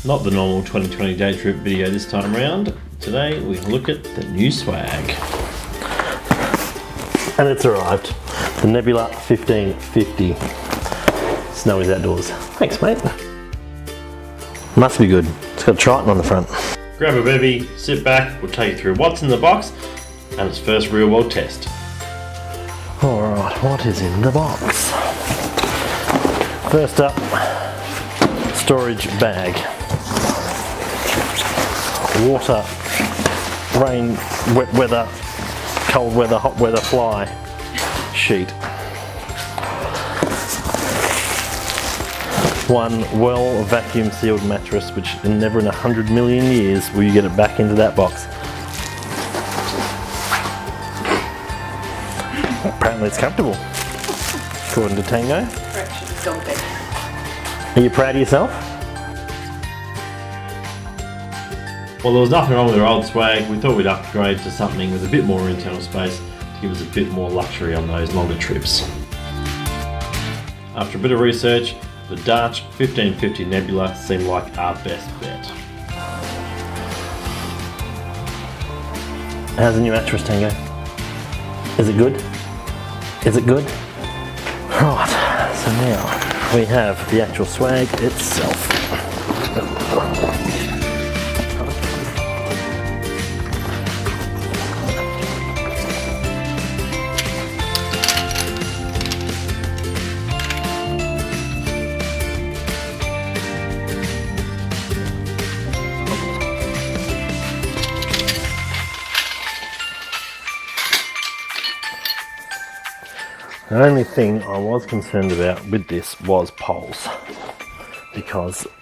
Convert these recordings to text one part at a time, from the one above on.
Not the normal 2020 day trip video this time around. Today we look at the new swag. And it's arrived. The Nebula 1550. Snowy's outdoors. Thanks, mate. Must be good. It's got Triton on the front. Grab a bevy, sit back, we'll take you through what's in the box and its first real world test. Alright, what is in the box? First up, storage bag. Water, rain, wet weather, cold weather, hot weather fly sheet. One well vacuum sealed mattress, which never in 100 million years will you get it back into that box. Apparently it's comfortable, according to Tango. Are you proud of yourself? Well, there was nothing wrong with our old swag. We thought we'd upgrade to something with a bit more internal space to give us a bit more luxury on those longer trips. After a bit of research, the Darche 1550 Nebula seemed like our best bet. How's the new mattress, Tango? Is it good? Is it good? Right, so now we have the actual swag itself. The only thing I was concerned about with this was poles, because it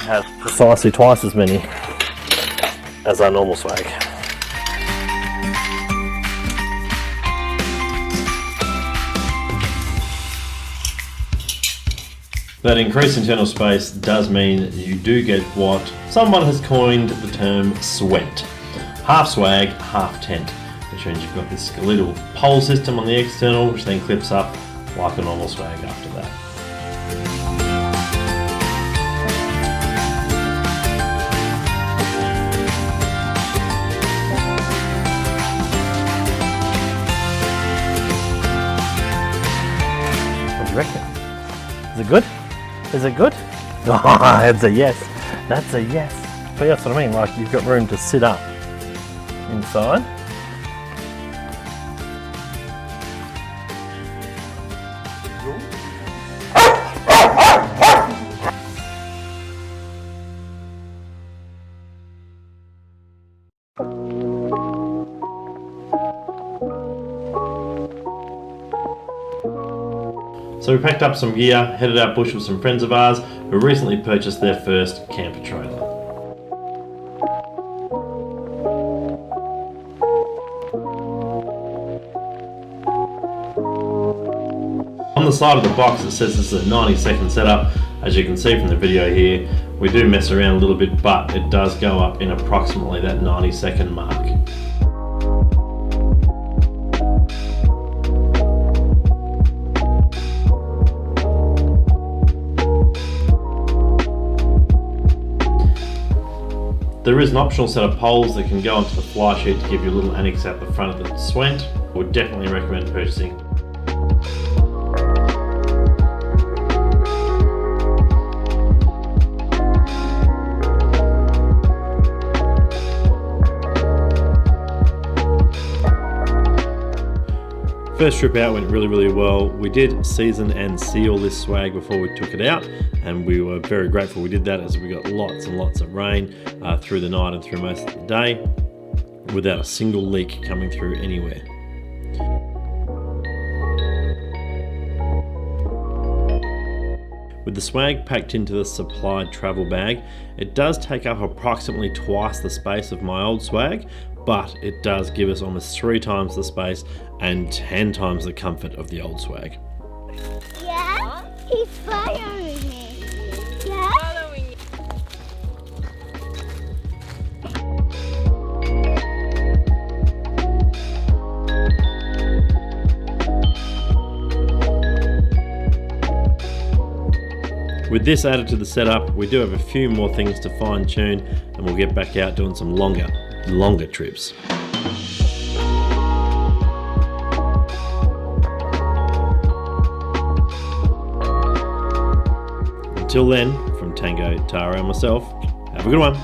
has precisely twice as many as our normal swag. That increased internal space does mean you do get what someone has coined the term sweat. Half swag, half tent. Which means you've got this little pole system on the external, which then clips up like a normal swag after that. What do you reckon? Is it good? Is it good? Oh, that's a yes. That's a yes. But that's what I mean, like you've got room to sit up inside. So we packed up some gear, headed out bush with some friends of ours who recently purchased their first camper trailer. On the side of the box it says this is a 90-second setup. As you can see from the video here, we do mess around a little bit, but it does go up in approximately that 90-second mark. There is an optional set of poles that can go onto the fly sheet to give you a little annex at the front of the swent. I would definitely recommend purchasing. First trip out went really well. We did season and seal this swag before we took it out, and we were very grateful we did that, as we got lots and lots of rain through the night and through most of the day without a single leak coming through anywhere. With the swag packed into the supplied travel bag, it does take up approximately twice the space of my old swag, but it does give us almost 3 times the space and 10 times the comfort of the old swag. Yeah, he's following me. Yeah? Following you. with this added to the setup, we do have a few more things to fine tune, and we'll get back out doing some longer trips. Until then, from Tango, Tara and myself, have a good one.